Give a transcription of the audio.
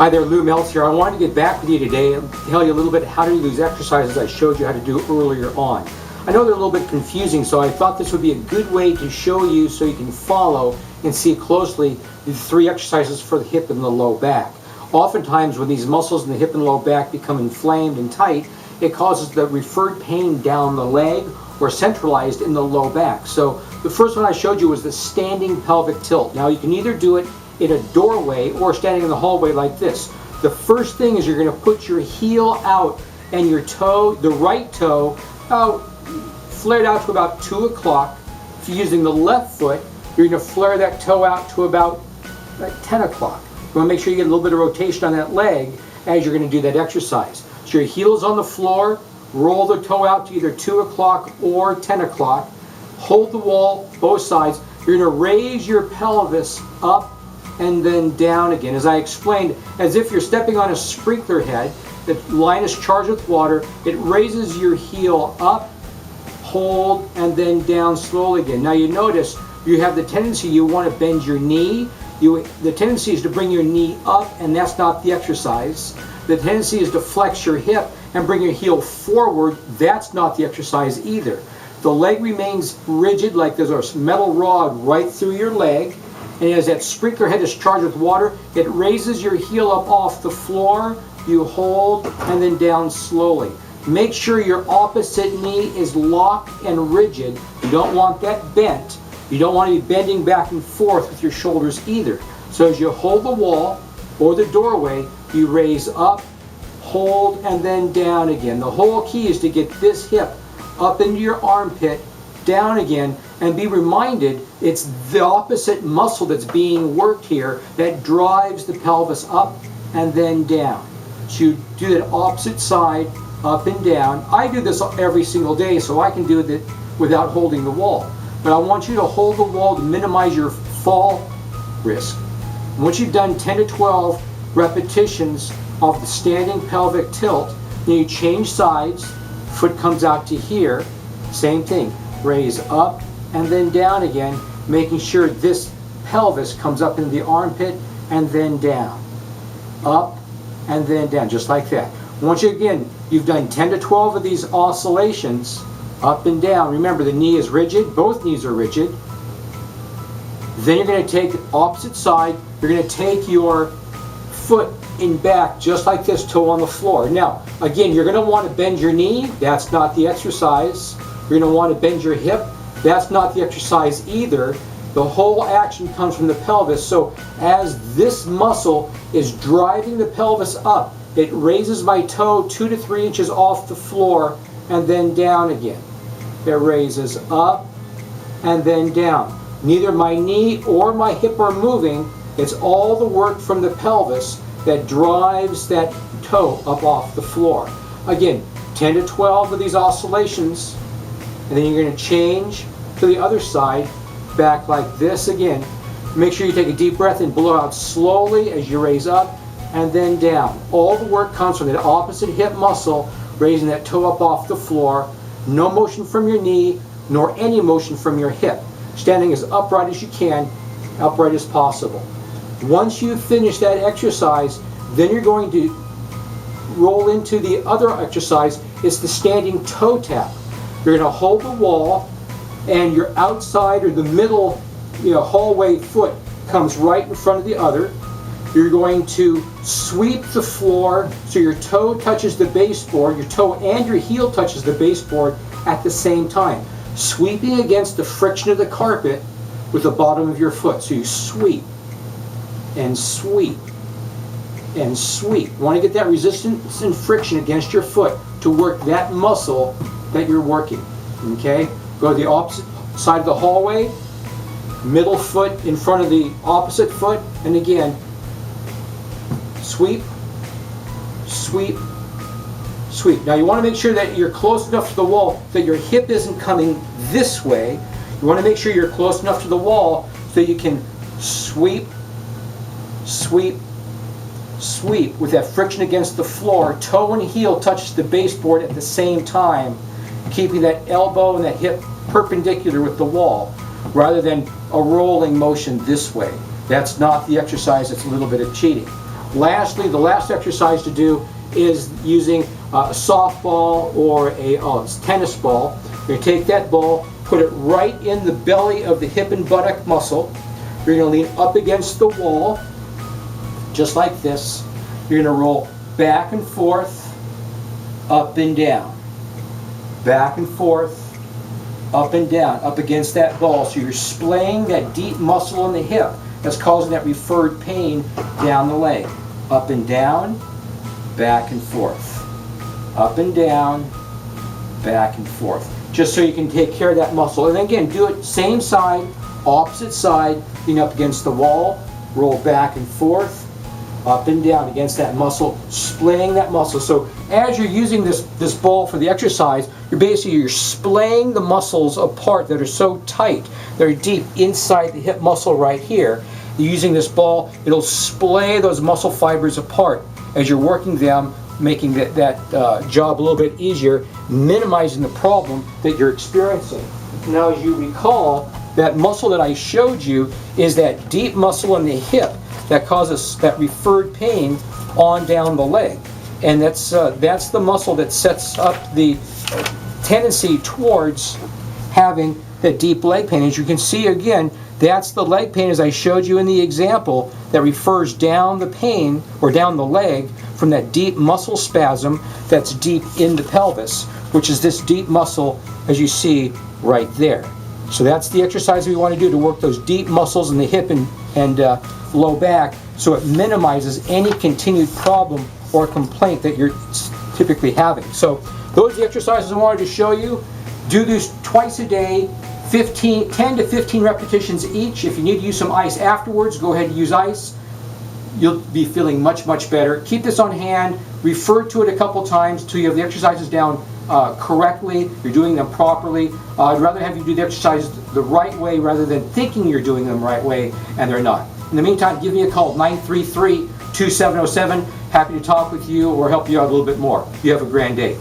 Hi there, Lou Meltz here. I wanted to get back with you today and tell you a little bit how to do these exercises I showed you how to do earlier on. I know they're a little bit confusing, so I thought this would be a good way to show you so you can follow and see closely the 3 exercises for the hip and the low back. Oftentimes when these muscles in the hip and low back become inflamed and tight, it causes the referred pain down the leg or centralized in the low back. So the first one I showed you was the standing pelvic tilt. Now you can either do it in a doorway or standing in the hallway like this. The first thing is you're going to put your heel out and your toe, the right toe, flared out to about 2 o'clock. If you're using the left foot, you're going to flare that toe out to about 10 o'clock. You want to make sure you get a little bit of rotation on that leg as you're going to do that exercise. So your heel is on the floor, roll the toe out to either 2 o'clock or 10 o'clock. Hold the wall, both sides. You're going to raise your pelvis up and then down again. As I explained, as if you're stepping on a sprinkler head, the line is charged with water. It raises your heel up, hold, and then down slowly again. Now you notice you have the tendency you want to bend your knee. The tendency is to bring your knee up, and that's not the exercise. The tendency is to flex your hip and bring your heel forward. That's not the exercise either. The leg remains rigid like there's a metal rod right through your leg. And as that sprinkler head is charged with water, it raises your heel up off the floor, you hold, and then down slowly. Make sure your opposite knee is locked and rigid. You don't want that bent. You don't want to be bending back and forth with your shoulders either. So as you hold the wall or the doorway, you raise up, hold, and then down again. The whole key is to get this hip up into your armpit, down again, and be reminded it's the opposite muscle that's being worked here that drives the pelvis up and then down. So you do that opposite side, up and down. I do this every single day, so I can do it without holding the wall. But I want you to hold the wall to minimize your fall risk. Once you've done 10 to 12 repetitions of the standing pelvic tilt, then you change sides, foot comes out to here, same thing. Raise up and then down again, making sure this pelvis comes up into the armpit and then down. Up and then down, just like that. Once you've done 10 to 12 of these oscillations, up and down. Remember, the knee is rigid, both knees are rigid. Then you're going to take the opposite side, you're going to take your foot in back just like this, toe on the floor. Now, again, you're going to want to bend your knee, that's not the exercise. You're going to want to bend your hip. That's not the exercise either. The whole action comes from the pelvis. So as this muscle is driving the pelvis up, it raises my toe 2 to 3 inches off the floor and then down again. It raises up and then down. Neither my knee or my hip are moving. It's all the work from the pelvis that drives that toe up off the floor. Again, 10 to 12 of these oscillations. And then you're going to change to the other side, back like this again. Make sure you take a deep breath and blow out slowly as you raise up and then down. All the work comes from the opposite hip muscle, raising that toe up off the floor. No motion from your knee, nor any motion from your hip. Standing as upright as you can, upright as possible. Once you finish that exercise, then you're going to roll into the other exercise. It's the standing toe tap. You're going to hold the wall, and your outside or the middle hallway foot comes right in front of the other. You're going to sweep the floor so your toe touches the baseboard, your toe and your heel touches the baseboard at the same time. Sweeping against the friction of the carpet with the bottom of your foot. So you sweep and sweep and sweep. You want to get that resistance and friction against your foot to work that muscle that you're working. Okay? Go to the opposite side of the hallway, middle foot in front of the opposite foot, and again, sweep, sweep, sweep. Now you want to make sure that you're close enough to the wall that your hip isn't coming this way. You want to make sure you're close enough to the wall so you can sweep, sweep, sweep with that friction against the floor. Toe and heel touches the baseboard at the same time, keeping that elbow and that hip perpendicular with the wall rather than a rolling motion this way. That's not the exercise, it's a little bit of cheating. Lastly, the last exercise to do is using a softball or a tennis ball. You're going to take that ball, put it right in the belly of the hip and buttock muscle. You're going to lean up against the wall, just like this. You're going to roll back and forth, up and down. Back and forth, up and down, up against that ball. So you're splaying that deep muscle in the hip that's causing that referred pain down the leg. Up and down, back and forth. Up and down, back and forth. Just so you can take care of that muscle. And again, do it same side, opposite side, lean up against the wall, roll back and forth, up and down against that muscle, splaying that muscle. So as you're using this ball for the exercise, you're splaying the muscles apart that are so tight, that are deep inside the hip muscle right here. You're using this ball, it'll splay those muscle fibers apart as you're working them, making that job a little bit easier, minimizing the problem that you're experiencing. Now, as you recall, that muscle that I showed you is that deep muscle in the hip that causes that referred pain on down the leg. And that's the muscle that sets up the tendency towards having that deep leg pain. As you can see again, that's the leg pain as I showed you in the example that refers down the pain or down the leg from that deep muscle spasm that's deep in the pelvis, which is this deep muscle as you see right there. So that's the exercise we want to do to work those deep muscles in the hip and low back, so it minimizes any continued problem or complaint that you're typically having. So those are the exercises I wanted to show you. Do these twice a day, 10 to 15 repetitions each. If you need to use some ice afterwards, go ahead and use ice. You'll be feeling much, much better. Keep this on hand, refer to it a couple times until you have the exercises down correctly, you're doing them properly. I'd rather have you do the exercises the right way rather than thinking you're doing them the right way and they're not. In the meantime, give me a call, 933-2707. Happy to talk with you or help you out a little bit more. You have a grand day.